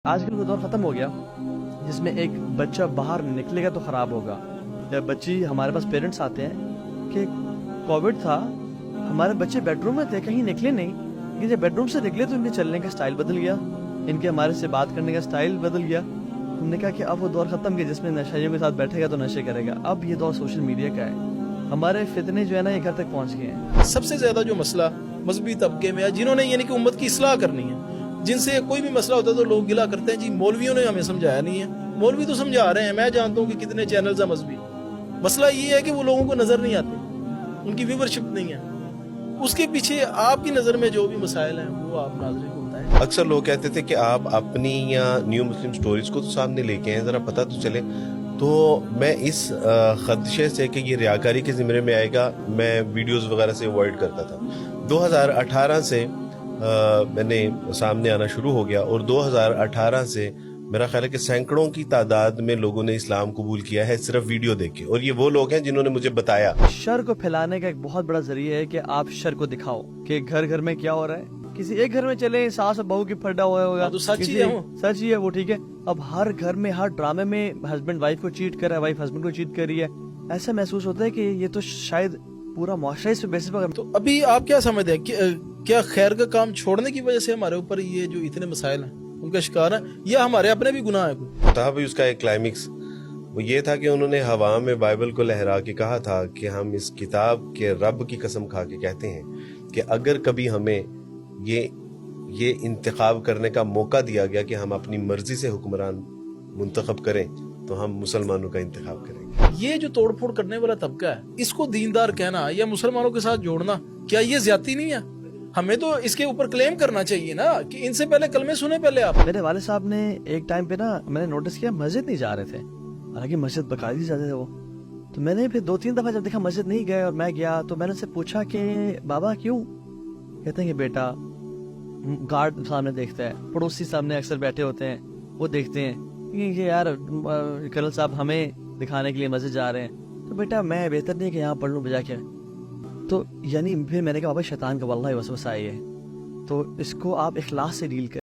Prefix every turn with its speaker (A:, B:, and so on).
A: آج کل وہ دور ختم ہو گیا جس میں ایک بچہ باہر نکلے گا تو خراب ہوگا. جب بچی ہمارے پاس پیرنٹس آتے ہیں کہ کووڈ تھا, ہمارے بچے بیڈ روم میں تھے, کہیں نکلے نہیں, کہ جب بیڈ روم سے نکلے تو ان کے چلنے کا سٹائل بدل گیا, ان کے ہمارے سے بات کرنے کا سٹائل بدل گیا. ہم نے کہا کہ اب وہ دور ختم گیا جس میں نشیوں کے ساتھ بیٹھے گا تو نشے کرے گا. اب یہ دور سوشل میڈیا کا ہے. ہمارے فتنے جو ہے نا یہ گھر تک پہنچ گئے ہیں.
B: سب سے زیادہ جو مسئلہ مذہبی طبقے میں ہے, جنہوں نے یعنی کہ امت کی اصلاح کرنی ہے, جن سے کوئی بھی مسئلہ ہوتا ہے تو لوگ گلا کرتے ہیں جی مولویوں نے ہمیں سمجھایا نہیں ہے. مولوی تو سمجھا رہے ہیں, میں جانتا ہوں کہ کتنے چینلز ہیں مذہبی. مسئلہ یہ ہے کہ وہ لوگوں کو نظر نہیں آتے, ان کی ویورشپ نہیں ہے. اس کے پیچھے آپ کی نظر میں جو بھی مسائل ہیں وہ آپ ناظرین کو بتائیں.
C: اکثر لوگ کہتے تھے کہ آپ اپنی یا نیو مسلم سٹوریز کو تو سامنے لے کے ہیں, ذرا پتہ تو چلے. تو میں اس خدشے سے کہ یہ ریاکاری کے زمرے میں آئے گا, میں ویڈیوز وغیرہ سے اوائڈ کرتا تھا. 2018 سے میں نے سامنے آنا شروع ہو گیا, اور 2018 سے میرا خیال ہے کہ سینکڑوں کی تعداد میں لوگوں نے اسلام قبول کیا ہے صرف ویڈیو دیکھ کے, اور یہ وہ لوگ ہیں جنہوں نے مجھے بتایا.
A: شر کو پھیلانے کا ایک بہت بڑا ذریعہ ہے کہ آپ شر کو دکھاؤ کہ گھر گھر میں کیا ہو رہا ہے. کسی ایک گھر میں چلے ساس اور بہو کی پھڈا ہوا ہوگا
B: تو سچ ہی ہے,
A: سچ ہی ہے وہ, ٹھیک ہے. اب ہر گھر میں ہر ڈرامے میں ہسبینڈ وائف کو چیٹ کر رہا ہے, وائف ہسبینڈ کو چیٹ کر رہی ہے. ایسا محسوس ہوتا ہے کہ یہ تو شاید پورا معاشرہ اس پہ بیسس پر.
B: تو ابھی آپ کیا سمجھتے ہیں, کیا خیر کا کام چھوڑنے کی وجہ سے ہمارے اوپر یہ جو اتنے مسائل ہیں ان کا شکار ہیں, یا ہمارے اپنے بھی گناہ ہے؟
C: تھا بھی اس کا ایک کلائمیکس وہ یہ تھا کہ انہوں نے ہوا میں بائبل کو لہرا کے کہا تھا کہ ہم اس کتاب کے رب کی قسم کھا کے کہتے ہیں کہ اگر کبھی ہمیں یہ انتخاب کرنے کا موقع دیا گیا کہ ہم اپنی مرضی سے حکمران منتخب کریں تو ہم مسلمانوں کا انتخاب کریں گے.
B: یہ جو توڑ پھوڑ کرنے والا طبقہ ہے, اس کو دیندار کہنا یا مسلمانوں کے ساتھ جوڑنا, کیا یہ زیادتی نہیں ہے؟ ہمیں تو اس کے اوپر کلیم کرنا چاہیے نا کہ ان سے پہلے کلمے سنے پہلے آپ.
A: میرے والد صاحب نے ایک ٹائم پہ نا میں نے نوٹس کیا مسجد نہیں جا رہے تھے, حالانکہ مسجد بقاعدگی جاتے تھے وہ. تو میں نے پھر 2-3 دفعہ جب دیکھا مسجد نہیں گئے اور میں گیا تو میں نے ان سے پوچھا کہ بابا کیوں؟ کہتے ہیں کہ بیٹا گارڈ سامنے دیکھتا ہے, پڑوسی سامنے اکثر بیٹھے ہوتے ہیں وہ دیکھتے ہیں کہ یار کرنل صاحب ہمیں دکھانے کے لیے مسجد جا رہے ہیں, تو بیٹا میں بہتر نہیں کہ یہاں پڑھ لوں بجا کے. تو یعنی پھر میں نے کہا بابا شیطان کا واللہ وسوسہ ہے, تو اس کو آپ اخلاص سے ڈیل کریں.